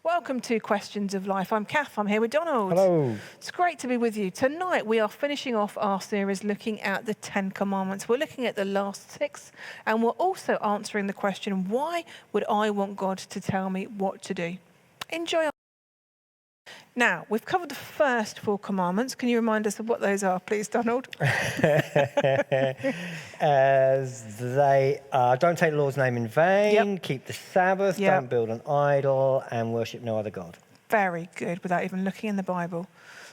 Welcome to Questions of Life. I'm Cath, I'm here with Donald. Hello. It's great to be with you. Tonight we are finishing off our series looking at the 10 Commandments. We're looking at the last 6 and we're also answering the question, why would I want God to tell me what to do? Enjoy. Now, we've covered the first 4 commandments. Can you remind us of what those are, please, Donald? As they don't take the Lord's name in vain, keep the Sabbath, don't build an idol, and worship no other God. Very good, without even looking in the Bible.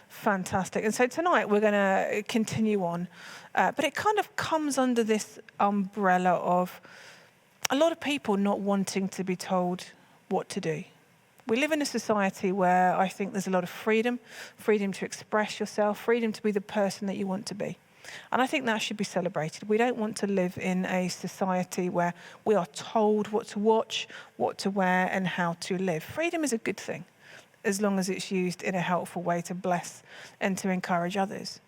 Fantastic. And so tonight we're going to continue on, but it kind of comes under this umbrella of a lot of people not wanting to be told what to do. We live in a society where I think there's a lot of freedom to express yourself, freedom to be the person that you want to be. And I think that should be celebrated. We don't want to live in a society where we are told what to watch, what to wear, and how to live. Freedom is a good thing, as long as it's used in a helpful way to bless and to encourage others.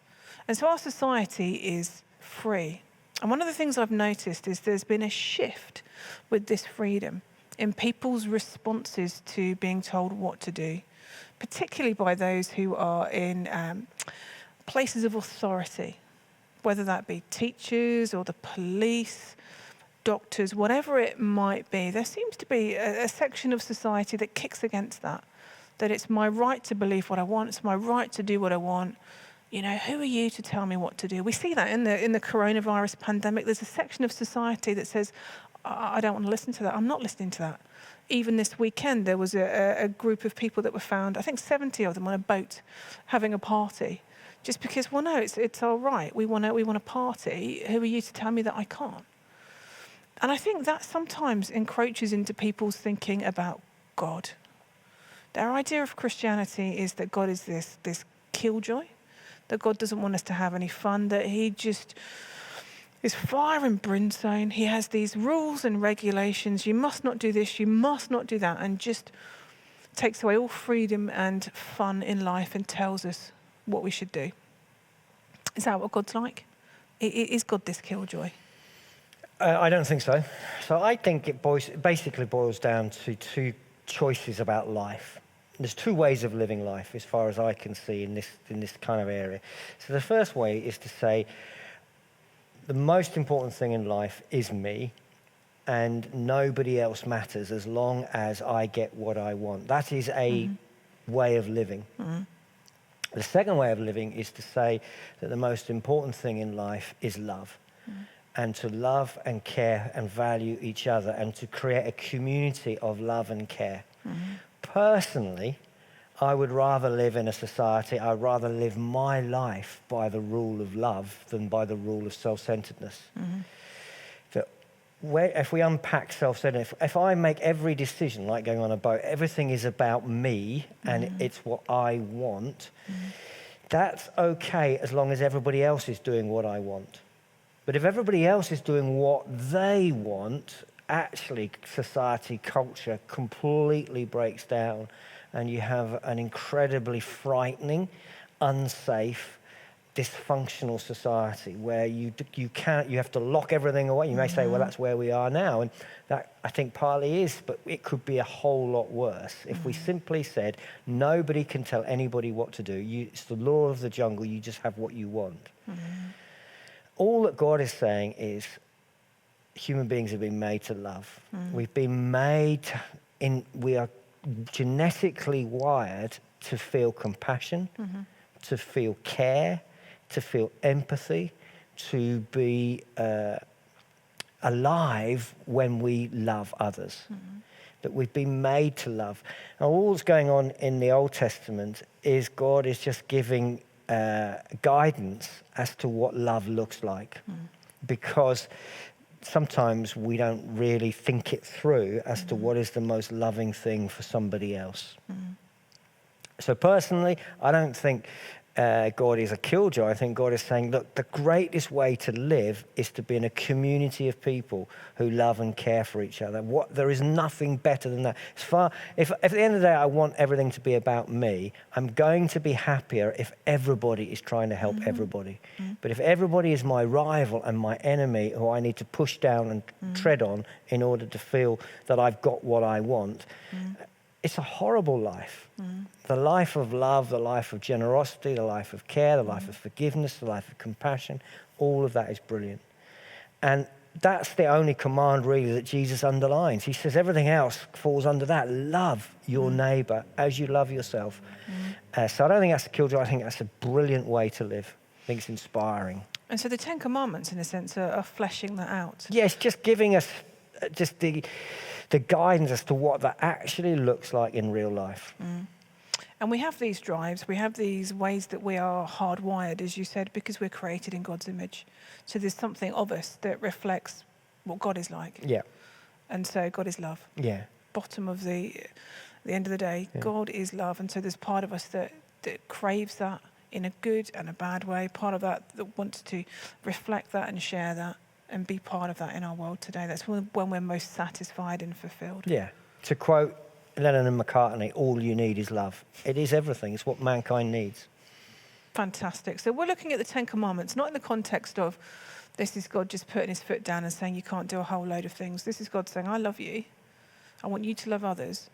And so our society is free. And one of the things I've noticed is there's been a shift with this freedom in people's responses to being told what to do, particularly by those who are in places of authority, whether that be teachers or the police, doctors, whatever it might be. There seems to be a section of society that kicks against that it's my right to believe what I want, it's my right to do what I want. You know, who are you to tell me what to do? We see that in the coronavirus pandemic. There's a section of society that says, I don't want to listen to that. I'm not listening to that. Even this weekend, there was a group of people that were found, I think 70 of them on a boat having a party. Just because, well, no, it's all right. We want to party. Who are you to tell me that I can't? And I think that sometimes encroaches into people's thinking about God. Their idea of Christianity is that God is this killjoy, that God doesn't want us to have any fun, that he just is fire and brimstone. He has these rules and regulations. You must not do this, you must not do that, and just takes away all freedom and fun in life and tells us what we should do. Is that what God's like? Is God this killjoy? I don't think so. So I think it basically boils down to 2 choices about life. There's 2 ways of living life as far as I can see in this kind of area. So the first way is to say, the most important thing in life is me, and nobody else matters as long as I get what I want. That is a way of living. The second way of living is to say that the most important thing in life is love, and to love and care and value each other, and to create a community of love and care. Personally, I would rather live in a society, I'd rather live my life by the rule of love than by the rule of self-centeredness. If we unpack self-centeredness, if I make every decision, like going on a boat, everything is about me and it's what I want, that's okay as long as everybody else is doing what I want. But if everybody else is doing what they want, actually society, culture completely breaks down, and you have an incredibly frightening, unsafe, dysfunctional society where you have to lock everything away. You may say, well, that's where we are now, and that I think partly is, but it could be a whole lot worse if we simply said nobody can tell anybody what to do. It's the law of the jungle. You just have what you want. All that God is saying is human beings have been made to love. We've been made we are genetically wired to feel compassion, to feel care, to feel empathy, to be alive when we love others. That we've been made to love. Now, all that's going on in the Old Testament is God is just giving guidance as to what love looks like. Because sometimes we don't really think it through as to what is the most loving thing for somebody else. So personally, I don't think God is a killjoy. I think God is saying, look, the greatest way to live is to be in a community of people who love and care for each other. There is nothing better than that. If at the end of the day I want everything to be about me, I'm going to be happier if everybody is trying to help everybody. But if everybody is my rival and my enemy who I need to push down and tread on in order to feel that I've got what I want, it's a horrible life. The life of love, the life of generosity, the life of care, the life of forgiveness, the life of compassion, all of that is brilliant. And that's the only command really that Jesus underlines. He says everything else falls under that. Love your neighbour as you love yourself. So I don't think that's a killjoy. I think that's a brilliant way to live. I think it's inspiring. And so the Ten Commandments, in a sense, are fleshing that out. Yes, just giving us just the guidance as to what that actually looks like in real life. And we have these drives, we have these ways that we are hardwired, as you said, because we're created in God's image. So there's something of us that reflects what God is like. Yeah. And so God is love. Yeah. Bottom of the end of the day, God is love. And so there's part of us that craves that in a good and a bad way, part of that wants to reflect that and share that and be part of that in our world today. That's when we're most satisfied and fulfilled. Yeah. To quote Lennon and McCartney, all you need is love. It is everything. It's what mankind needs. Fantastic. So we're looking at the Ten Commandments, not in the context of this is God just putting his foot down and saying you can't do a whole load of things. This is God saying, I love you. I want you to love others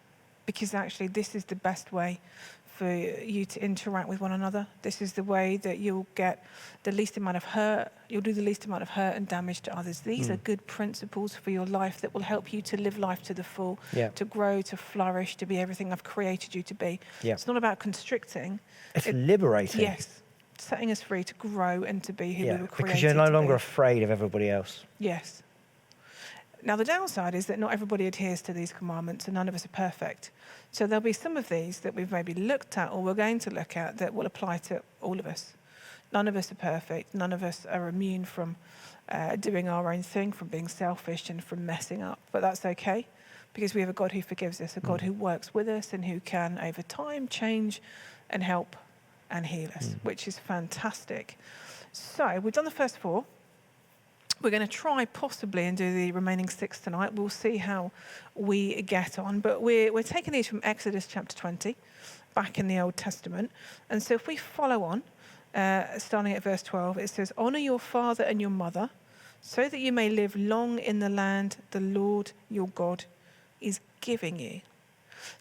because actually this is the best way for you to interact with one another. This is the way that you'll get the least amount of hurt. You'll do the least amount of hurt and damage to others. These are good principles for your life that will help you to live life to the full, to grow, to flourish, to be everything I've created you to be. Yeah. It's not about constricting. It's liberating. Yes. Setting us free to grow and to be who we were created because you're no to longer be. afraid of everybody else. Yes. Now, the downside is that not everybody adheres to these commandments and none of us are perfect. So there'll be some of these that we've maybe looked at or we're going to look at that will apply to all of us. None of us are perfect. None of us are immune from doing our own thing, from being selfish and from messing up. But that's okay because we have a God who forgives us, a God who works with us and who can, over time, change and help and heal us, which is fantastic. So we've done the first 4. We're going to try possibly and do the remaining 6 tonight. We'll see how we get on. But we're taking these from Exodus chapter 20, back in the Old Testament. And so if we follow on, starting at verse 12, it says, "Honour your father and your mother, so that you may live long in the land the Lord your God is giving you."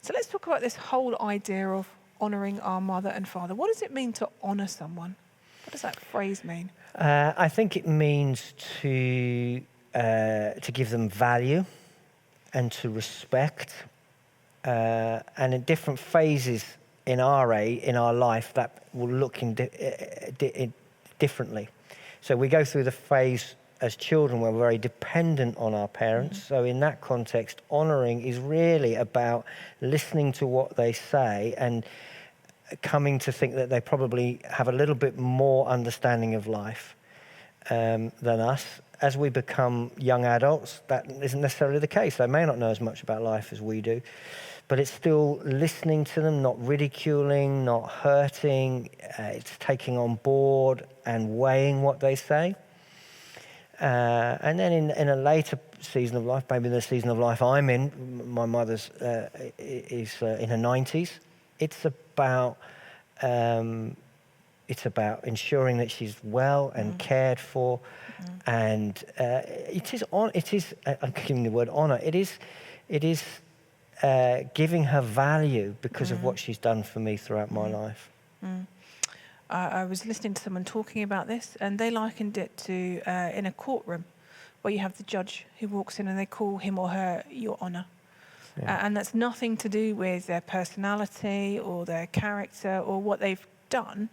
So let's talk about this whole idea of honouring our mother and father. What does it mean to honour someone? What does that phrase mean? I think it means to give them value and to respect, and in different phases in our life that will look differently. So we go through the phase as children where we're very dependent on our parents. So in that context, honouring is really about listening to what they say and coming to think that they probably have a little bit more understanding of life than us. As we become young adults, that isn't necessarily the case. They may not know as much about life as we do, but it's still listening to them, not ridiculing, not hurting. It's taking on board and weighing what they say. And then in a later season of life, maybe the season of life I'm in, my mother's is in her 90s. It's about ensuring that she's well and cared for, and I'm giving the word honour. It is giving her value because of what she's done for me throughout my life. I was listening to someone talking about this, and they likened it to in a courtroom where you have the judge who walks in and they call him or her Your Honour. And that's nothing to do with their personality or their character or what they've done.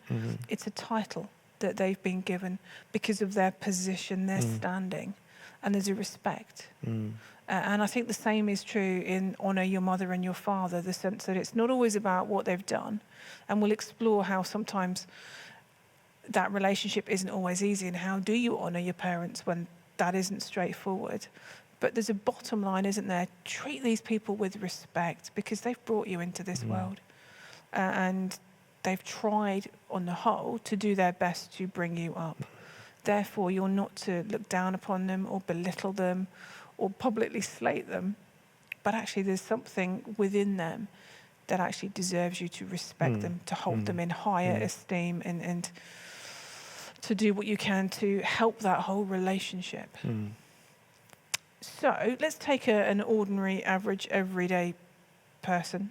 It's a title that they've been given because of their position, their standing, and there's a respect. And I think the same is true in honour your mother and your father, the sense that it's not always about what they've done. And we'll explore how sometimes that relationship isn't always easy and how do you honour your parents when that isn't straightforward. But there's a bottom line, isn't there? Treat these people with respect because they've brought you into this world. And they've tried, on the whole, to do their best to bring you up. Therefore, you're not to look down upon them or belittle them or publicly slate them. But actually, there's something within them that actually deserves you to respect them, to hold them in higher esteem and to do what you can to help that whole relationship. So let's take an ordinary, average, everyday person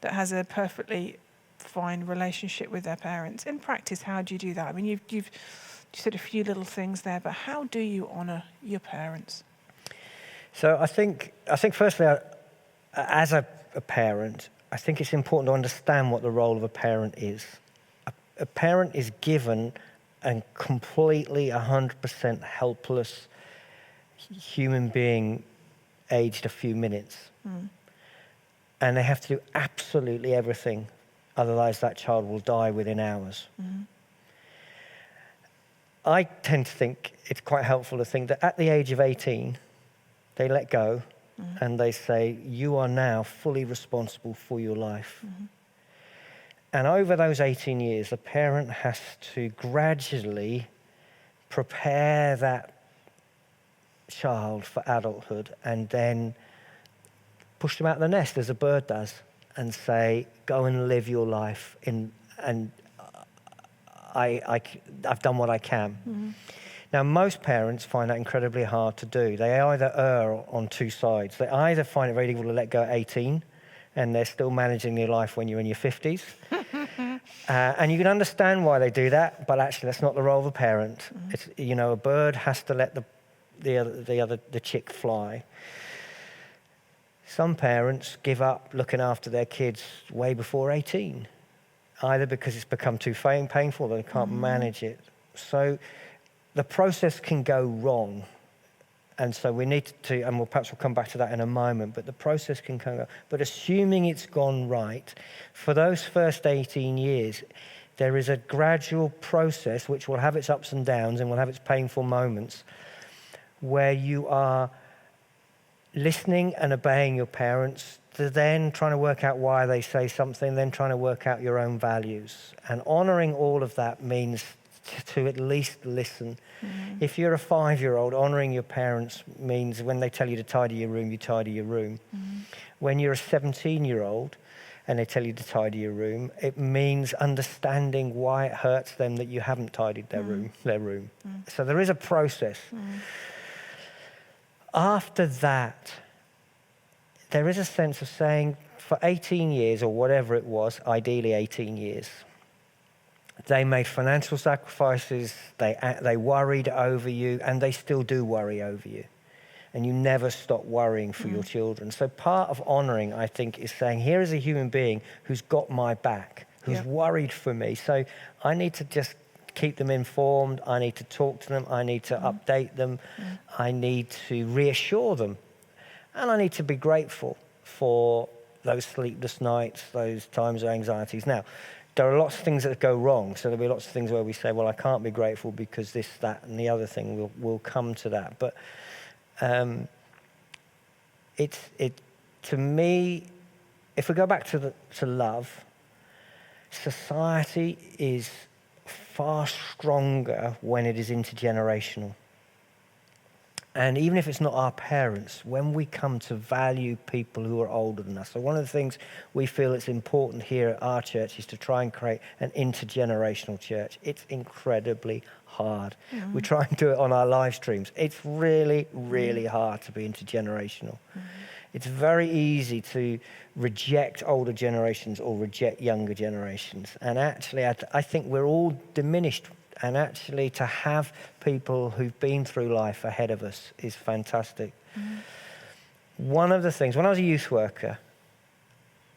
that has a perfectly fine relationship with their parents. In practice, how do you do that? I mean, you've said a few little things there, but how do you honour your parents? So I think firstly, as a parent, I think it's important to understand what the role of a parent is. A parent is given a completely 100% helpless human being aged a few minutes. And they have to do absolutely everything, otherwise that child will die within hours. I tend to think it's quite helpful to think that at the age of 18, they let go and they say, you are now fully responsible for your life. And over those 18 years, the parent has to gradually prepare that child for adulthood and then push them out of the nest as a bird does and say, go and live your life and I've done what I can. Now, most parents find that incredibly hard to do. They either err on two sides. They either find it very difficult to let go at 18 and they're still managing their life when you're in your 50s. And you can understand why they do that, but actually that's not the role of a parent. It's, a bird has to let the chick fly. Some parents give up looking after their kids way before 18, either because it's become too painful or they can't manage it. So the process can go wrong. And so we need to, and we'll come back to that in a moment, but the process can go. But assuming it's gone right, for those first 18 years, there is a gradual process which will have its ups and downs and will have its painful moments, where you are listening and obeying your parents, to then trying to work out why they say something, then trying to work out your own values. And honouring all of that means to at least listen. If you're a 5-year-old, honouring your parents means when they tell you to tidy your room, you tidy your room. When you're a 17-year-old and they tell you to tidy your room, it means understanding why it hurts them that you haven't tidied their room. So there is a process. After that, there is a sense of saying, for 18 years or whatever it was, ideally 18 years, they made financial sacrifices, they worried over you, and they still do worry over you. And you never stop worrying for your children. So part of honouring, I think, is saying, here is a human being who's got my back, who's worried for me. So I need to just keep them informed. I need to talk to them. I need to update them. I need to reassure them. And I need to be grateful for those sleepless nights, those times of anxieties. Now, there are lots of things that go wrong. So there'll be lots of things where we say, well, I can't be grateful because this, that, and the other thing. We'll come to that. But to me, if we go back to love, society is far stronger when it is intergenerational. And even if it's not our parents, when we come to value people who are older than us. So one of the things we feel it's important here at our church is to try and create an intergenerational church. It's incredibly hard. We try and do it on our live streams. It's really, really hard to be intergenerational. It's very easy to reject older generations or reject younger generations. And actually, I think we're all diminished. And actually, to have people who've been through life ahead of us is fantastic. One of the things, when I was a youth worker,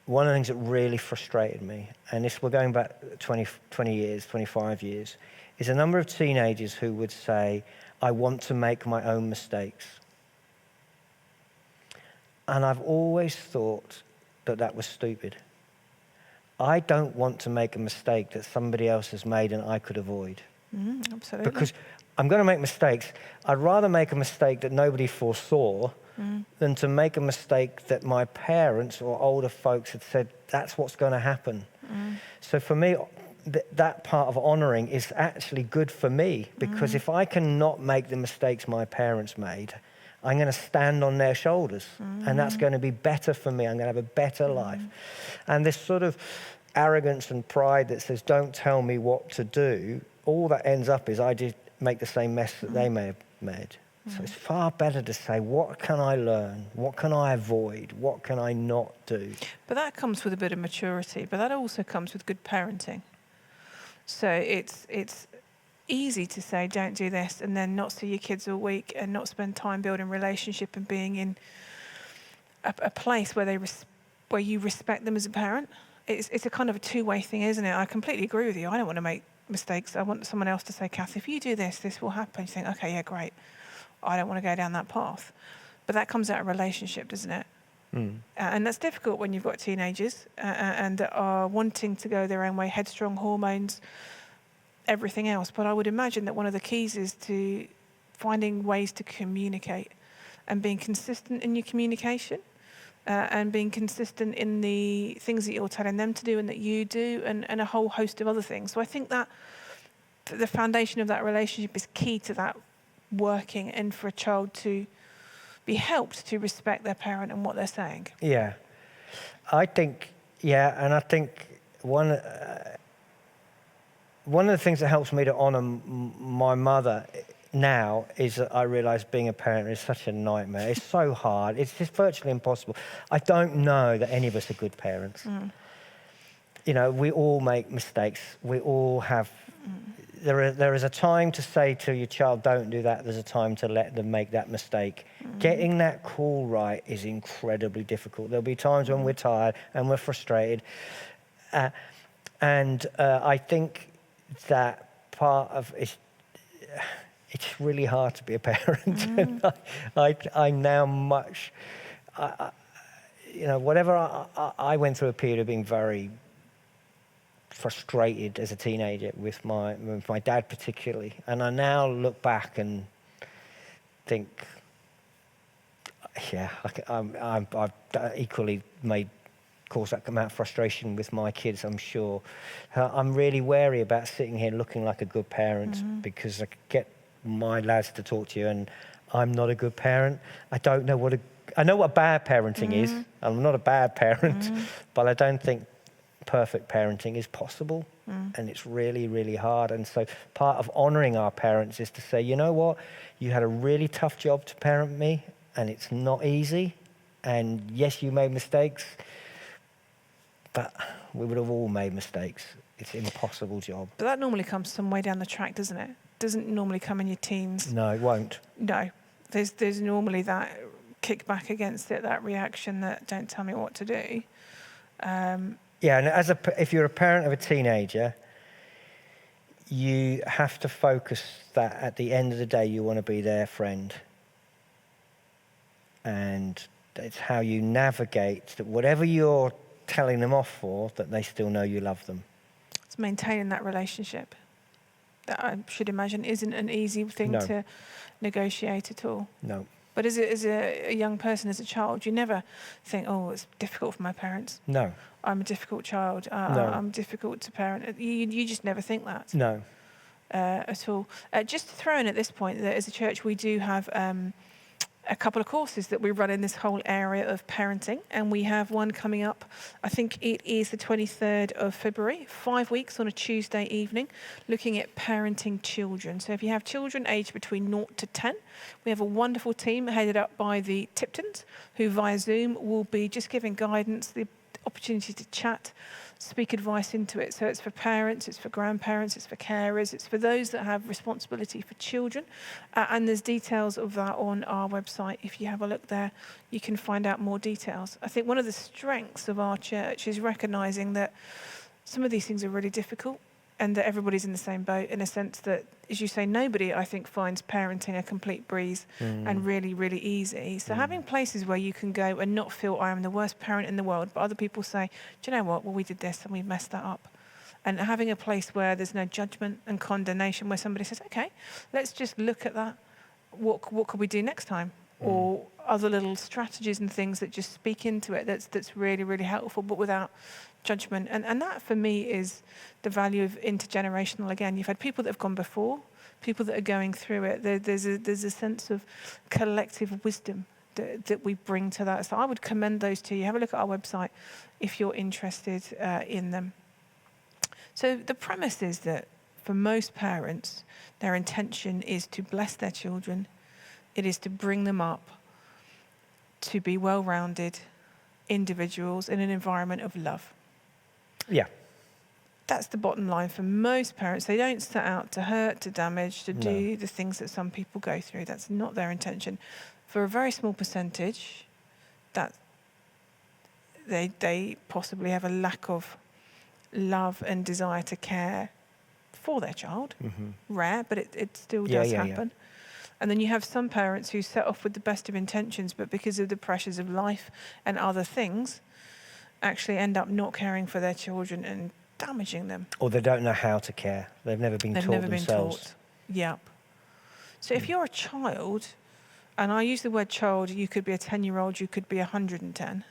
one of the things that really frustrated me, and this we're going back 20 years, 25 years, is a number of teenagers who would say, I want to make my own mistakes. And I've always thought that was stupid. I don't want to make a mistake that somebody else has made and I could avoid. Absolutely. Because I'm going to make mistakes. I'd rather make a mistake that nobody foresaw than to make a mistake that my parents or older folks had said, that's what's going to happen. So for me, that part of honouring is actually good for me, because if I can not make the mistakes my parents made, I'm going to stand on their shoulders, and that's going to be better for me. I'm going to have a better life. And this sort of arrogance and pride that says, don't tell me what to do, all that ends up is I just make the same mess that they may have made. So it's far better to say, what can I learn? What can I avoid? What can I not do? But that comes with a bit of maturity, but that also comes with good parenting. So it's easy to say, don't do this, and then not see your kids all week and not spend time building relationship and being in a place where where you respect them as a parent. It's a kind of a two-way thing, isn't it? I completely agree with you. I don't want to make mistakes. I want someone else to say, Cath, if you do this, this will happen. You think, okay, yeah, great. I don't want to go down that path. But that comes out of relationship, doesn't it? And that's difficult when you've got teenagers and that are wanting to go their own way, headstrong, hormones, everything else. But I would imagine that one of the keys is to finding ways to communicate and being consistent in your communication and being consistent in the things that you're telling them to do and that you do and a whole host of other things. So I think that the foundation of that relationship is key to that working and for a child to be helped to respect their parent and what they're saying. Yeah. I think one of the things that helps me to honour my mother now is that I realise being a parent is such a nightmare. It's so hard. It's just virtually impossible. I don't know that any of us are good parents. You know, we all make mistakes. We all have... There is a time to say to your child, don't do that. There's a time to let them make that mistake. Getting that call right is incredibly difficult. There'll be times when we're tired and we're frustrated. I think that part of it's really hard to be a parent. And I'm now much, whatever I went through a period of being very frustrated as a teenager with my dad particularly, and I now look back and think, yeah, I've equally caused that amount of frustration with my kids, I'm sure. I'm really wary about sitting here looking like a good parent because I get my lads to talk to you and I'm not a good parent. I know what bad parenting is. I'm not a bad parent, but I don't think perfect parenting is possible, and it's really, really hard. And so part of honouring our parents is to say, you know what, you had a really tough job to parent me, and it's not easy, and yes, you made mistakes, but we would have all made mistakes. It's an impossible job. But that normally comes some way down the track, doesn't it? Doesn't normally come in your teens. No, it won't. No. There's normally that kickback against it, that reaction that don't tell me what to do. Yeah, and if you're a parent of a teenager, you have to focus that at the end of the day you want to be their friend. And it's how you navigate that whatever you're telling them off for, that they still know you love them. It's maintaining that relationship. That I should imagine isn't an easy thing to negotiate at all. No. But as a young person, as a child, you never think, oh, it's difficult for my parents. No. I'm a difficult child. No. I'm difficult to parent. You just never think that. No. At all. Just to throw in at this point that as a church we do have a couple of courses that we run in this whole area of parenting, and we have one coming up. I think it is the 23rd of February, 5 weeks on a Tuesday evening, looking at parenting children. So if you have children aged between 0 to 10, we have a wonderful team headed up by the Tiptons, who via Zoom will be just giving guidance, the opportunity to chat, speak advice into it. So it's for parents, it's for grandparents, it's for carers, it's for those that have responsibility for children. And there's details of that on our website. If you have a look there, you can find out more details. I think one of the strengths of our church is recognising that some of these things are really difficult and that everybody's in the same boat, in a sense that, as you say, nobody, I think, finds parenting a complete breeze and really, really easy. So having places where you can go and not feel I am the worst parent in the world, but other people say, do you know what, well, we did this and we messed that up. And having a place where there's no judgment and condemnation, where somebody says, okay, let's just look at that. What could we do next time? Or other little strategies and things that just speak into it that's really, really helpful, but without judgment. And that, for me, is the value of intergenerational. Again, you've had people that have gone before, people that are going through it. There's a sense of collective wisdom that we bring to that. So I would commend those to you. Have a look at our website if you're interested in them. So the premise is that for most parents, their intention is to bless their children, It is to bring them up to be well-rounded individuals in an environment of love. Yeah. That's the bottom line for most parents. They don't set out to hurt, to damage, to do the things that some people go through. That's not their intention. For a very small percentage, that they possibly have a lack of love and desire to care for their child. Rare, but it still does happen. And then you have some parents who set off with the best of intentions, but because of the pressures of life and other things, actually end up not caring for their children and damaging them. Or they don't know how to care. They've never been taught themselves. Yep. So if you're a child, and I use the word child, you could be a 10-year-old, you could be 110.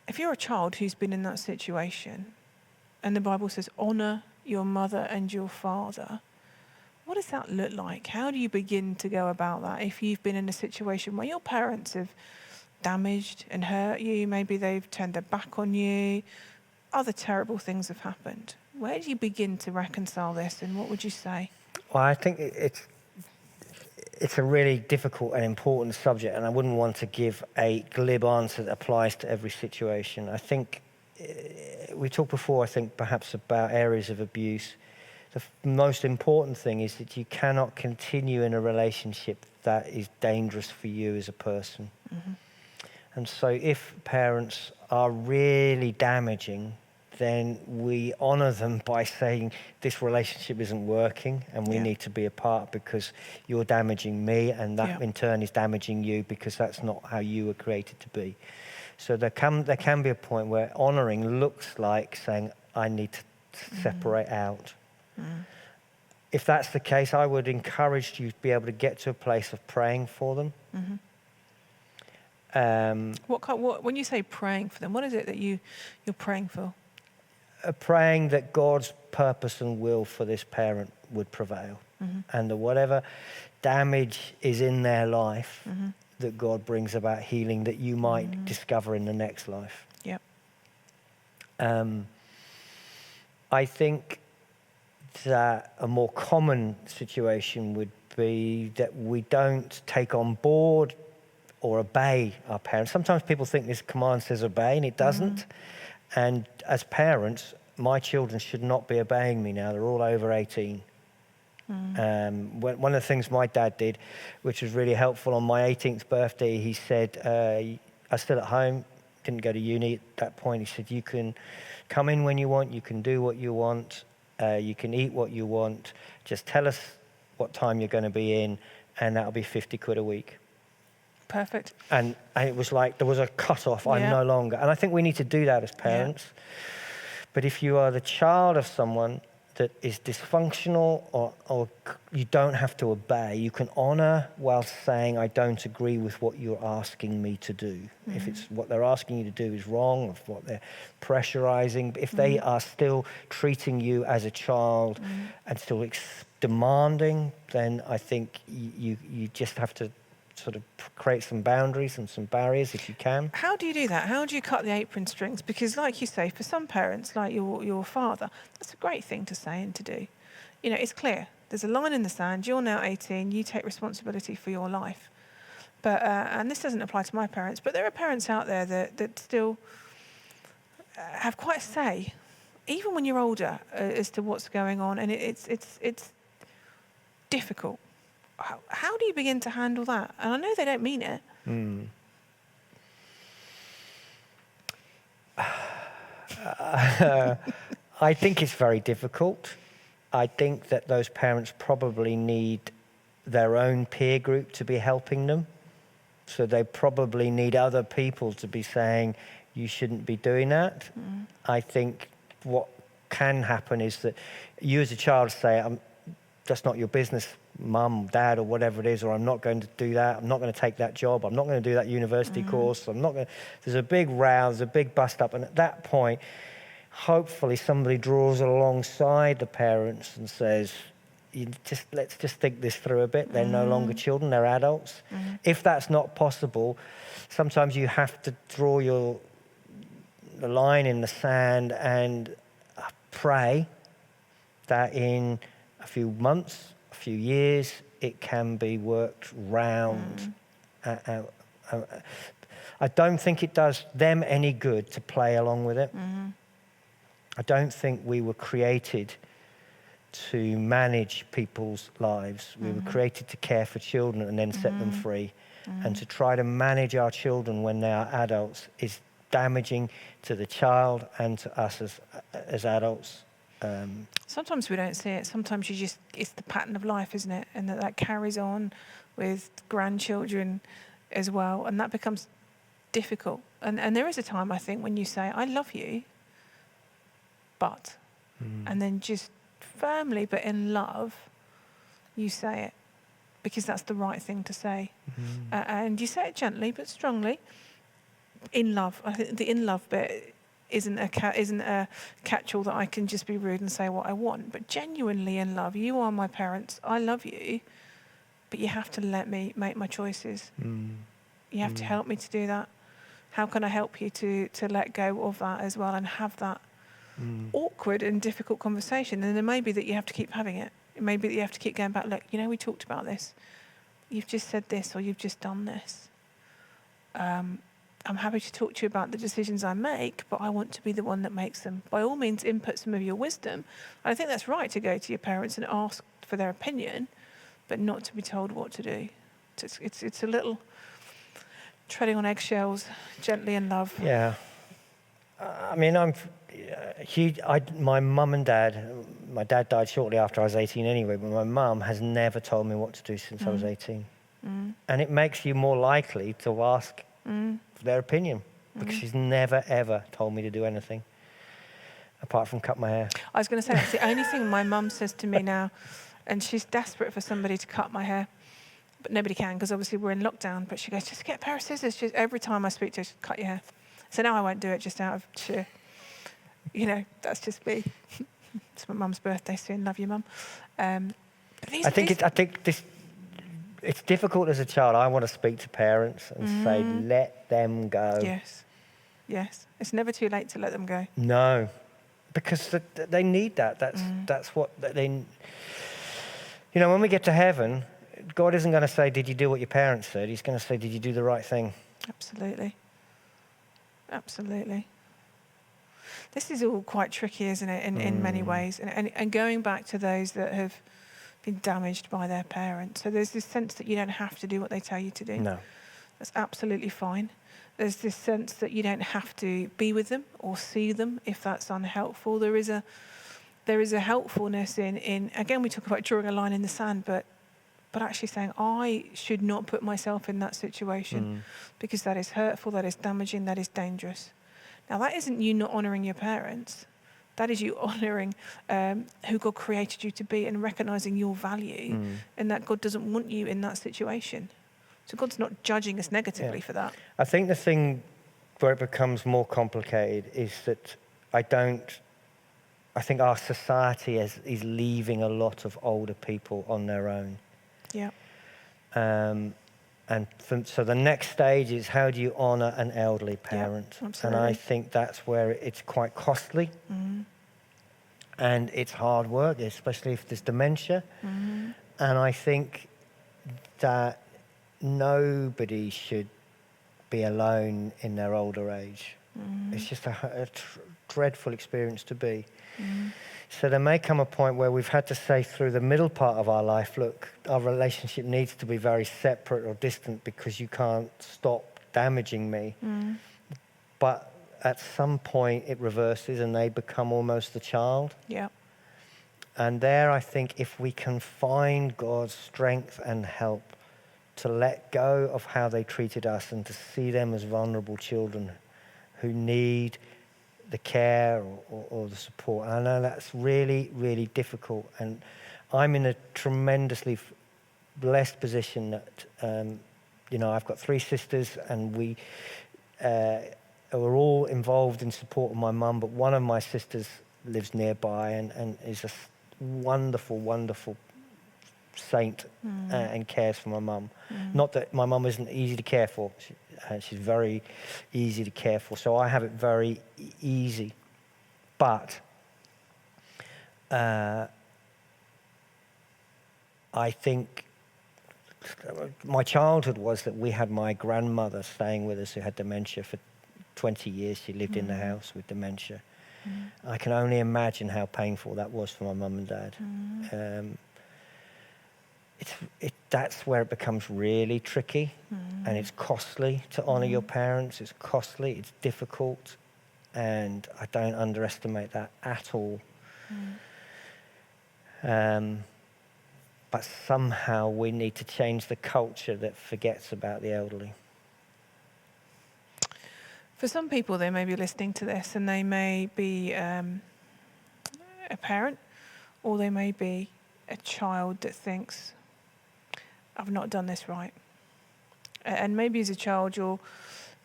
If you're a child who's been in that situation, and the Bible says, honour your mother and your father, what does that look like? How do you begin to go about that? If you've been in a situation where your parents have damaged and hurt you, maybe they've turned their back on you, other terrible things have happened. Where do you begin to reconcile this, and what would you say? Well, I think it's a really difficult and important subject, and I wouldn't want to give a glib answer that applies to every situation. I think we talked before, I think, perhaps about areas of abuse. The most important thing is that you cannot continue in a relationship that is dangerous for you as a person. And so if parents are really damaging, then we honour them by saying this relationship isn't working and we need to be apart because you're damaging me, and that in turn is damaging you because that's not how you were created to be. So there can be a point where honouring looks like saying, I need to separate out. If that's the case, I would encourage you to be able to get to a place of praying for them. When you say praying for them, what is it that you're praying for? Praying that God's purpose and will for this parent would prevail, and that whatever damage is in their life, that God brings about healing that you might discover in the next life. Yep. I think that a more common situation would be that we don't take on board or obey our parents. Sometimes people think this command says obey, and it doesn't. And as parents, my children should not be obeying me now. They're all over 18. One of the things my dad did, which was really helpful, on my 18th birthday, he said, I was still at home, didn't go to uni at that point. He said, you can come in when you want, you can do what you want, you can eat what you want, just tell us what time you're going to be in, and that'll be 50 quid a week. Perfect. And it was like there was a cut-off. I'm no longer. And I think we need to do that as parents. But if you are the child of someone that is dysfunctional, or you don't have to obey, you can honour while saying, I don't agree with what you're asking me to do. If it's what they're asking you to do is wrong, or what they're pressurising, if they are still treating you as a child and still demanding, then I think you just have to sort of create some boundaries and some barriers if you can. How do you do that? How do you cut the apron strings? Because like you say, for some parents, like your father, that's a great thing to say and to do. You know, it's clear. There's a line in the sand. You're now 18. You take responsibility for your life. But and this doesn't apply to my parents, but there are parents out there that still have quite a say, even when you're older, as to what's going on, and it's difficult. How do you begin to handle that? And I know they don't mean it. I think it's very difficult. I think that those parents probably need their own peer group to be helping them. So they probably need other people to be saying, you shouldn't be doing that. I think what can happen is that you as a child say, that's not your business, mum, dad, or whatever it is, or I'm not going to do that, I'm not going to take that job, I'm not going to do that university course, there's a big row, there's a big bust up, and at that point, hopefully somebody draws alongside the parents and says, let's just think this through a bit. They're no longer children, they're adults. If that's not possible, sometimes you have to draw the line in the sand and pray that in a few months, a few years, it can be worked round. I don't think it does them any good to play along with it. I don't think we were created to manage people's lives. We were created to care for children and then set them free. And to try to manage our children when they are adults is damaging to the child and to us as adults. Sometimes we don't see it. Sometimes it's the pattern of life, isn't it? And that carries on with grandchildren as well. And that becomes difficult. And there is a time, I think, when you say, I love you, but, and then just firmly, but in love, you say it because that's the right thing to say. And you say it gently, but strongly. In love. I think the in love bit isn't a catch-all that I can just be rude and say what I want, but genuinely in love. You are my parents. I love you, but you have to let me make my choices. You have to help me to do that. How can I help you to let go of that as well and have that awkward and difficult conversation? And it may be that you have to keep having it. It may be that you have to keep going back, look, we talked about this. You've just said this, or you've just done this. I'm happy to talk to you about the decisions I make, but I want to be the one that makes them. By all means, input some of your wisdom. I think that's right to go to your parents and ask for their opinion, but not to be told what to do. It's a little treading on eggshells, gently in love. Yeah. I mean, my mum and dad, my dad died shortly after I was 18 anyway, but my mum has never told me what to do since I was 18. And it makes you more likely to ask for their opinion, because she's never, ever told me to do anything apart from cut my hair. I was going to say, that's the only thing my mum says to me now, and she's desperate for somebody to cut my hair, but nobody can, because obviously we're in lockdown, but she goes, just get a pair of scissors. Every time I speak to her, cut your hair. So now I won't do it just out of sheer, that's just me. It's my mum's birthday soon. Love you, Mum. I think it's difficult as a child. I want to speak to parents and say, let them go. Yes. It's never too late to let them go. No, because they need that. That's what they. When we get to heaven, God isn't going to say, did you do what your parents said? He's going to say, did you do the right thing? Absolutely. This is all quite tricky, isn't it, in many ways? And going back to those that have been damaged by their parents. So there's this sense that you don't have to do what they tell you to do. No. That's absolutely fine. There's this sense that you don't have to be with them or see them if that's unhelpful. There is a helpfulness in again, we talk about drawing a line in the sand, but actually saying, I should not put myself in that situation because that is hurtful, that is damaging, that is dangerous. Now, that isn't you not honouring your parents. That is you honouring who God created you to be and recognising your value and that God doesn't want you in that situation. So God's not judging us negatively for that. I think the thing where it becomes more complicated is that I think our society is leaving a lot of older people on their own. Yeah. So the next stage is, how do you honour an elderly parent? Yeah, absolutely. And I think that's where it's quite costly. And it's hard work, especially if there's dementia. And I think that nobody should be alone in their older age. It's just a dreadful experience to be. So there may come a point where we've had to say through the middle part of our life, look, our relationship needs to be very separate or distant because you can't stop damaging me. But at some point it reverses and they become almost the child. Yeah. And there I think if we can find God's strength and help to let go of how they treated us and to see them as vulnerable children who need the care or the support. And I know that's really, really difficult. And I'm in a tremendously blessed position that, I've got 3 sisters and we are all involved in support of my mum, but one of my sisters lives nearby and is a wonderful, wonderful saint and cares for my mum. Not that my mum isn't easy to care for. She's very easy to care for, so I have it very easy. But I think my childhood was that we had my grandmother staying with us who had dementia for 20 years. She lived in the house with dementia. I can only imagine how painful that was for my mum and dad. That's where it becomes really tricky, and it's costly to honour your parents. It's costly, it's difficult, and I don't underestimate that at all. But somehow we need to change the culture that forgets about the elderly. For some people, they may be listening to this and they may be a parent, or they may be a child that thinks, I've not done this right. And maybe as a child, your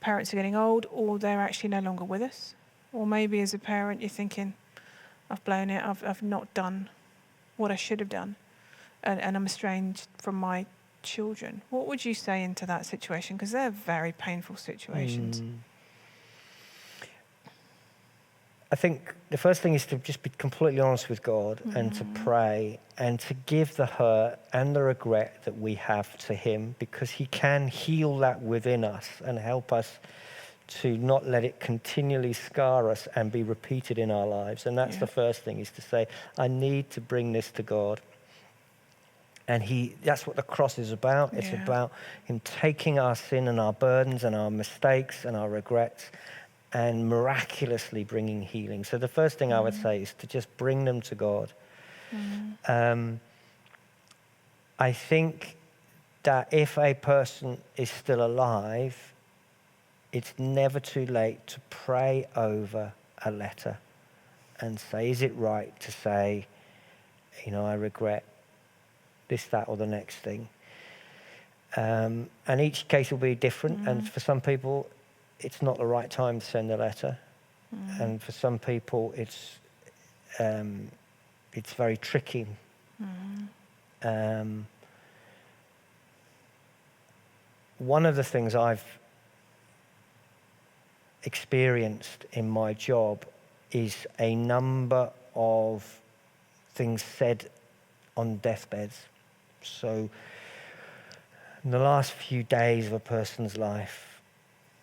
parents are getting old, or they're actually no longer with us. Or maybe as a parent, you're thinking, I've blown it, I've not done what I should have done, and I'm estranged from my children. What would you say into that situation? Because they're very painful situations. I think the first thing is to just be completely honest with God and to pray and to give the hurt and the regret that we have to him, because he can heal that within us and help us to not let it continually scar us and be repeated in our lives. And that's the first thing, is to say, I need to bring this to God. And that's what the cross is about. It's about him taking our sin and our burdens and our mistakes and our regrets and miraculously bringing healing. So the first thing I would say is to just bring them to God. I think that if a person is still alive, it's never too late to pray over a letter and say, is it right to say, I regret this, that, or the next thing? And each case will be different. And for some people, it's not the right time to send a letter. And for some people, it's very tricky. One of the things I've experienced in my job is a number of things said on deathbeds. So in the last few days of a person's life,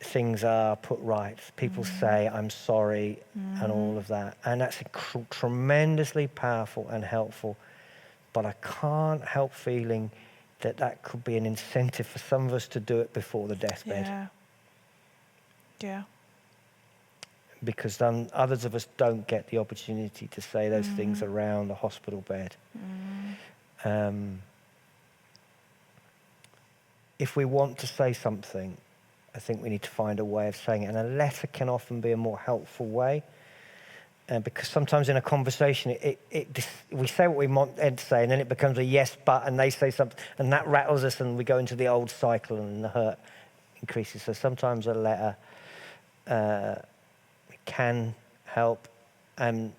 things are put right. People say, I'm sorry, and all of that. And that's tremendously powerful and helpful. But I can't help feeling that could be an incentive for some of us to do it before the deathbed. Yeah. Because then others of us don't get the opportunity to say those things around the hospital bed. If we want to say something, I think we need to find a way of saying it. And a letter can often be a more helpful way. Because sometimes in a conversation, we say what we want Ed to say, and then it becomes a yes, but, and they say something, and that rattles us, and we go into the old cycle, and the hurt increases. So sometimes a letter can help, and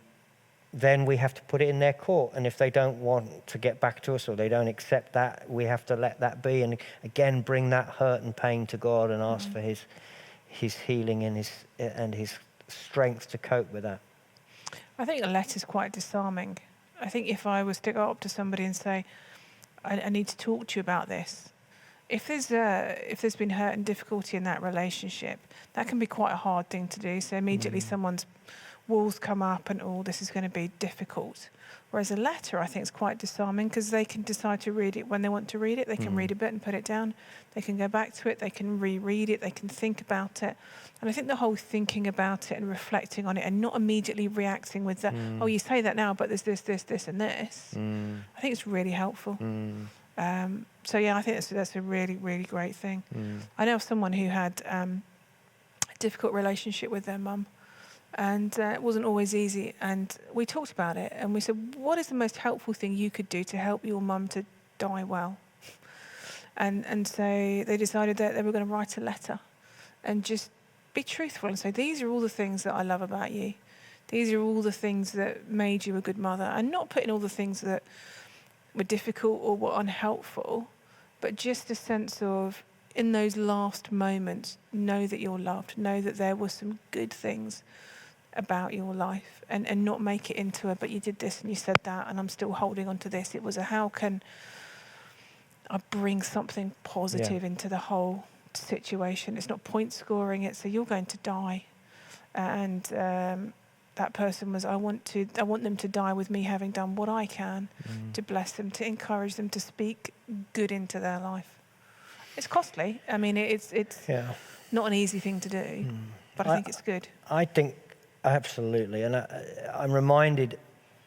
then we have to put it in their court. And if they don't want to get back to us, or they don't accept that, we have to let that be, and again bring that hurt and pain to God and ask for his healing and his strength to cope with that. I think a letter's quite disarming. I think if I was to go up to somebody and say, I need to talk to you about this, if there's been hurt and difficulty in that relationship, that can be quite a hard thing to do. So immediately someone's walls come up and, this is going to be difficult. Whereas a letter, I think, is quite disarming, because they can decide to read it when they want to read it. They can read a bit and put it down. They can go back to it. They can reread it. They can think about it. And I think the whole thinking about it and reflecting on it and not immediately reacting with the, you say that now, but there's this, and this. I think it's really helpful. So yeah, I think that's a really, really great thing. I know of someone who had a difficult relationship with their mum. And it wasn't always easy. And we talked about it. And we said, what is the most helpful thing you could do to help your mum to die well? And so they decided that they were going to write a letter and just be truthful and say, these are all the things that I love about you. These are all the things that made you a good mother. And not putting all the things that were difficult or were unhelpful, but just a sense of, in those last moments, know that you're loved. Know that there were some good things about your life, and not make it into but you did this and you said that and I'm still holding on to this. It was how can I bring something positive into the whole situation. It's not point scoring it, so you're going to die. And that person was, I want them to die with me having done what I can to bless them, to encourage them, to speak good into their life. It's costly. I mean, it's not an easy thing to do, but I think it's good. I think absolutely, and I'm reminded.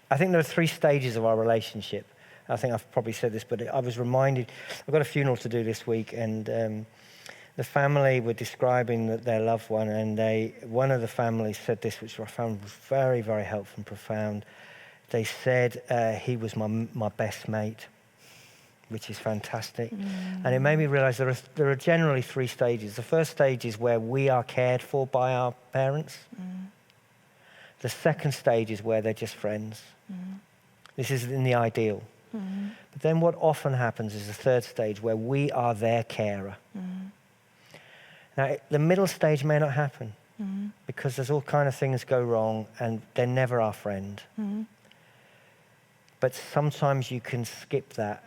I think there are 3 stages of our relationship. I think I've probably said this, but I was reminded. I've got a funeral to do this week, and the family were describing their loved one, and one of the families said this, which I found was very, very helpful and profound. They said he was my best mate, which is fantastic. And it made me realize there are generally 3 stages. The first stage is where we are cared for by our parents. The second stage is where they're just friends. This is in the ideal. But then what often happens is the third stage where we are their carer. Now, the middle stage may not happen because there's all kind of things go wrong and they're never our friend. But sometimes you can skip that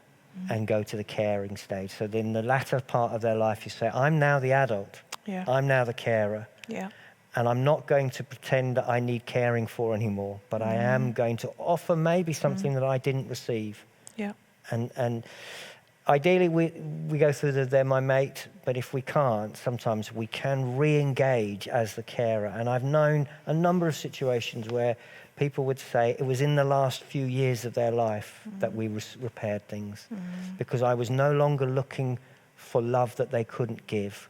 and go to the caring stage. So then the latter part of their life, you say, I'm now the adult. Yeah. I'm now the carer. Yeah. And I'm not going to pretend that I need caring for anymore, but I am going to offer maybe something that I didn't receive. Yeah. And ideally, we go through they're my mate, but if we can't, sometimes we can re-engage as the carer. And I've known a number of situations where people would say it was in the last few years of their life that we repaired things, because I was no longer looking for love that they couldn't give.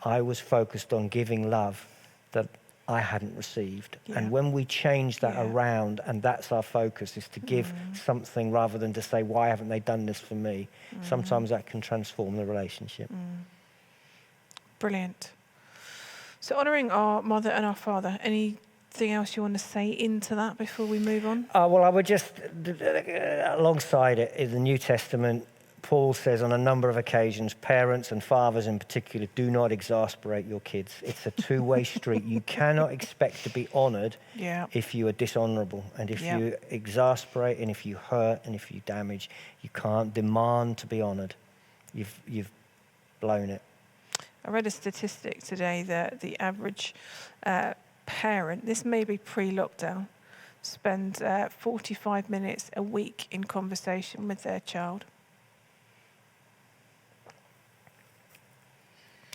I was focused on giving love that I hadn't received. Yeah. And when we change that around, and that's our focus, is to give something rather than to say, why haven't they done this for me? Sometimes that can transform the relationship. Brilliant. So honouring our mother and our father, anything else you want to say into that before we move on? Well, I would just, alongside it, in the New Testament, Paul says on a number of occasions, parents and fathers in particular, do not exasperate your kids. It's a two-way street. You cannot expect to be honoured if you are dishonourable. And if you exasperate and if you hurt and if you damage, you can't demand to be honoured. You've blown it. I read a statistic today that the average parent, this may be pre-lockdown, spends 45 minutes a week in conversation with their child.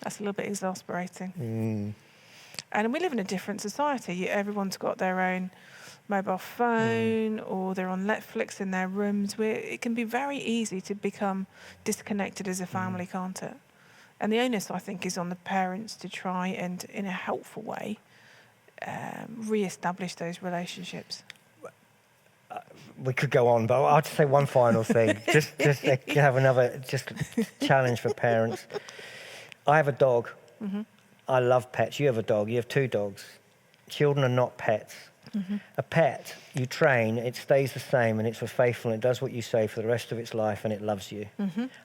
That's a little bit exasperating. And we live in a different society. Everyone's got their own mobile phone or they're on Netflix in their rooms. It can be very easy to become disconnected as a family, can't it? And the onus, I think, is on the parents to try and, in a helpful way, re-establish those relationships. We could go on, but I'll just say one final thing. just have another challenge for parents. I have a dog. I love pets. You have a dog. You have 2 dogs. Children are not pets. A pet, you train, it stays the same, and it's faithful, and it does what you say for the rest of its life, and it loves you.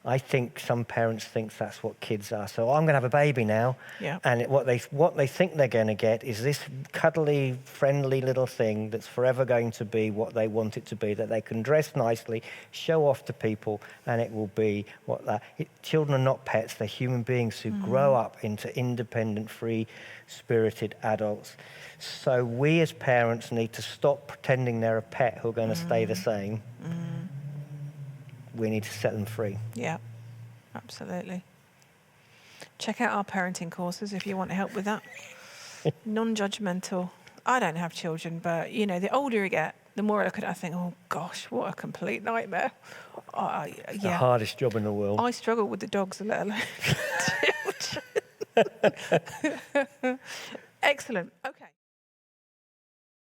I think some parents think that's what kids are. So I'm going to have a baby now, and what they think they're going to get is this cuddly, friendly little thing that's forever going to be what they want it to be, that they can dress nicely, show off to people, and it will be what that... Children are not pets. They're human beings who grow up into independent, free-spirited adults. So we as parents need to stop pretending they're a pet who are going to stay the same. We need to set them free. Yeah, absolutely. Check out our parenting courses if you want help with that. Non-judgmental. I don't have children, but, you know, the older you get, the more I look at it, I think, oh, gosh, what a complete nightmare. The hardest job in the world. I struggle with the dogs, let alone children. Excellent. Okay.